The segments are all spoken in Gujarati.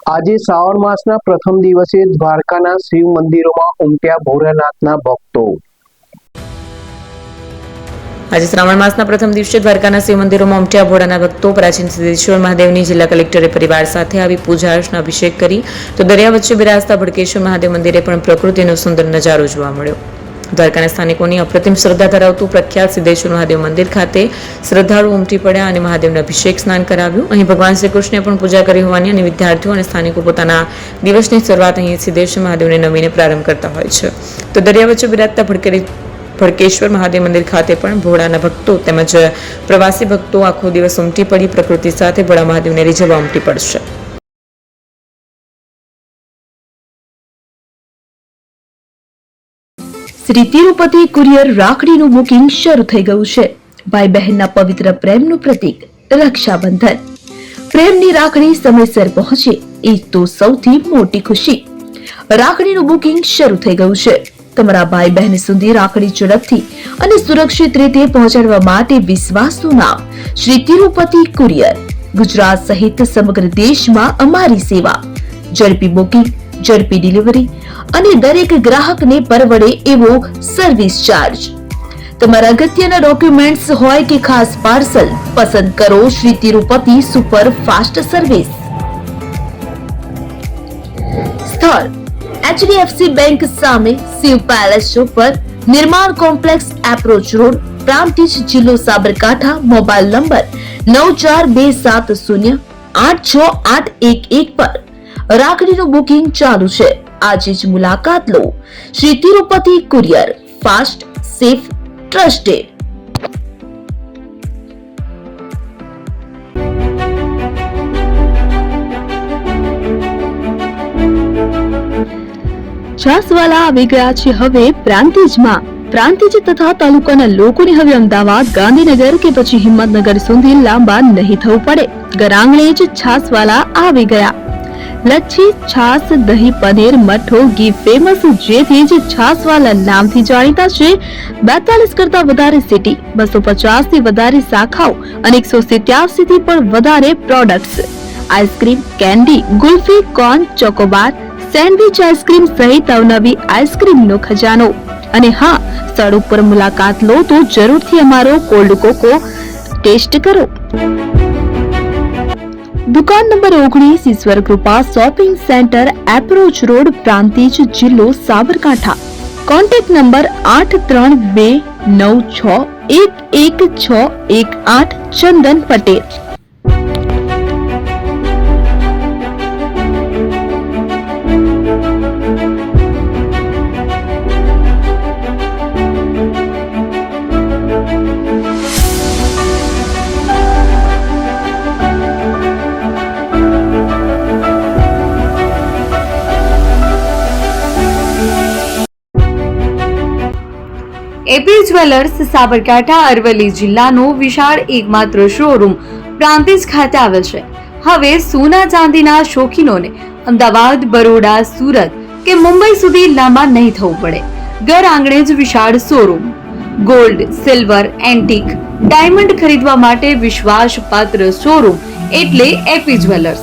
આજે શ્રાવણ માસના પ્રથમ દિવસે દ્વારકાના શિવ મંદિરોમાં ઉમટ્યા ભોળાનાથના ભક્તો। આજે શ્રાવણ માસના પ્રથમ દિવસે દ્વારકાના શિવ મંદિરોમાં ઉમટ્યા ભોળાના ભક્તો। પ્રાચીન સિદ્ધેશ્વર મહાદેવની જિલ્લા કલેક્ટરે પરિવાર સાથે આવી પૂજા અર્ચના અભિષેક કરી તો દરિયા વચ્ચે બિરાજતા ભડકેશ્વર મહાદેવ મંદિરે પણ પ્રકૃતિનો સુંદર નજારો જોવા મળ્યો। દ્વારકાના સ્થાનિકોની અપ્રતિમ શ્રદ્ધા ધરાવતું પ્રખ્યાત સિદ્ધેશ્વર મહાદેવ મંદિર ખાતે શ્રદ્ધાળુઓ ઉમટી પડ્યા અને મહાદેવને અભિષેક સ્નાન કરાવ્યું। અહીં ભગવાન શ્રી કૃષ્ણે પણ પૂજા કરી હોવાની અને વિદ્યાર્થીઓ અને સ્થાનિકો પોતાના દિવસની શરૂઆત અહીં સિદ્ધેશ્વર મહાદેવને નમીને પ્રારંભ કરતા હોય છે। તો દરિયા વચ્ચે બિરાજતા ભડકેશ્વર મહાદેવ મંદિર ખાતે પણ ભોળાના ભક્તો તેમજ પ્રવાસી ભક્તો આખો દિવસ ઉમટી પડી પ્રકૃતિ સાથે ભોળા મહાદેવને રીઝવવા ઉમટી પડશે। શ્રી તિરુપતિ કુરિયર રાખડીનું બુકિંગ શરૂ થઈ ગયું છે। ભાઈ બહેનના પવિત્ર પ્રેમનું પ્રતીક રક્ષાબંધન। પ્રેમની રાખડી સમયસર પહોંચે એ તો સૌથી મોટી ખુશી। રાખડીનું બુકિંગ શરૂ થઈ ગયું છે। તમારા ભાઈ બહેન સુધી રાખડી ઝડપથી અને સુરક્ષિત રીતે પહોંચાડવા માટે વિશ્વાસનું નામ શ્રી તિરુપતિ કુરિયર। ગુજરાત સહિત સમગ્ર દેશમાં અમારી સેવા। ઝડપી બુકિંગ, ઝડપી ડિલિવરી અને દરેક ગ્રાહકને પરવડે એવો સર્વિસ ચાર્જ। તમારા અગત્યના ડોક્યુમેન્ટ્સ હોય કે ખાસ પાર્સલ, પસંદ કરો Shri Tirupati super fast service. સ્થળ HDFC બેંક સામે, શિવ પેલેસ ઉપર, નિર્માણ કોમ્પ્લેક્સ એપ્રોચ રોડ, પ્રાંતિજ, જિલ્લો સાબરકાંઠા। મોબાઈલ નંબર 9427086811 પર રાખડીનું બુકિંગ ચાલુ છે। આજે જ મુલાકાત લો। Shri Tirupati courier, fast, safe, trusted. છાસવાલા આવી ગયા છે હવે પ્રાંતિજમાં। પ્રાંતિજ તથા તાલુકાના લોકોને હવે અમદાવાદ, ગાંધીનગર કે પછી હિંમતનગર સુધી લાંબા નહીં થવું પડે। ઘર આંગણે જ છાસવાલા આવી ગયા। લચ્છી, છાસ, દહીં, પનીર, મઠો, ઘી ફેમસ, જેથી જ છાસવાલા નામથી જાણીતા છે। 42 કરતા વધારે સિટી, 250 થી વધારે શાખાઓ અને 187 થી પણ વધારે products. Ice cream, candy, kulfi, corn, Chocobar, sandwich ice cream સહિત અવનવી આઈસ્ક્રીમનો ખજાનો। અને હા, સ્થળ ઉપર મુલાકાત લો તો જરૂરથી અમારો કોલ્ડ કોકો ટેસ્ટ કરો। દુકાન number 19, Ishwar Krupa shopping centre, approach road, Prantij, જિલ્લો Sabarkantha. Contact number 8329611618 Chandan Patel. AP jewellers Sabarkantha Aravalli જિલ્લાનો વિશાળ એકમાત્ર શોરૂમ પ્રાંતિજ ખાતે આવેલ છે। હવે સોના ચાંદીના શોખીનોને અમદાવાદ, બરોડા, સુરત કે મુંબઈ સુધી લાંબા નહીં થવું પડે। ઘર આંગણે જ વિશાળ showroom. Gold, silver, antique, diamond ખરીદવા માટે વિશ્વાસપાત્ર શોરૂમ એટલે એપી જ્વેલર્સ।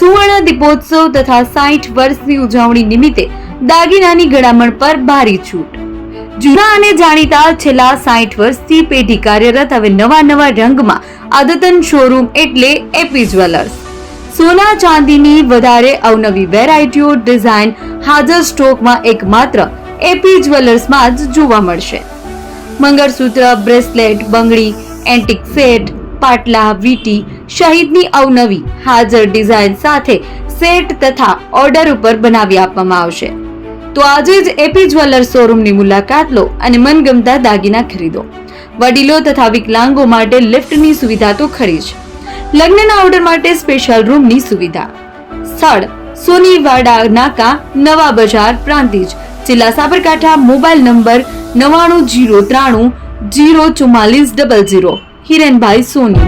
સુવર્ણ દીપોત્સવ તથા 60 વર્ષની ઉજવણી નિમિત્તે દાગીનાની ગળામણ પર ભારી છૂટ। જૂના અને જાણીતા છેલ્લા 60 વર્ષથી પેઢી કાર્યરત હવે નવા રંગમાં અદ્યતન શોરૂમ એટલે એપી જ્વેલર્સ। સોના ચાંદીની વધારે અવનવી વેરાયટીઓ, ડિઝાઇન હાજર સ્ટોકમાં એકમાત્ર એપી જ્વેલર્સમાં જ જોવા મળશે। મંગળસૂત્ર, બ્રેસલેટ, બંગડી, એન્ટિક સેટ, પાટલા, વીટી સહિતની અવનવી હાજર ડિઝાઇન સાથે સેટ તથા ઓર્ડર ઉપર બનાવી આપવામાં આવશે। તો આજે જ એપી જ્વેલર્સ શોરૂમની મુલાકાત લો અને મનગમતા દાગીના ખરીદો। વડીલો તથા વિકલાંગો માટે લિફ્ટની સુવિધા તો ખરી જ, લગ્નના ઓર્ડર માટે સ્પેશિયલ રૂમની સુવિધા। સ્થળ સોનીવાડા નાકા, નવા બજાર, પ્રાંતિજ, જિલ્લા સાબરકાંઠા। Mobile number 9903004400। હિરેનભાઈ સોની।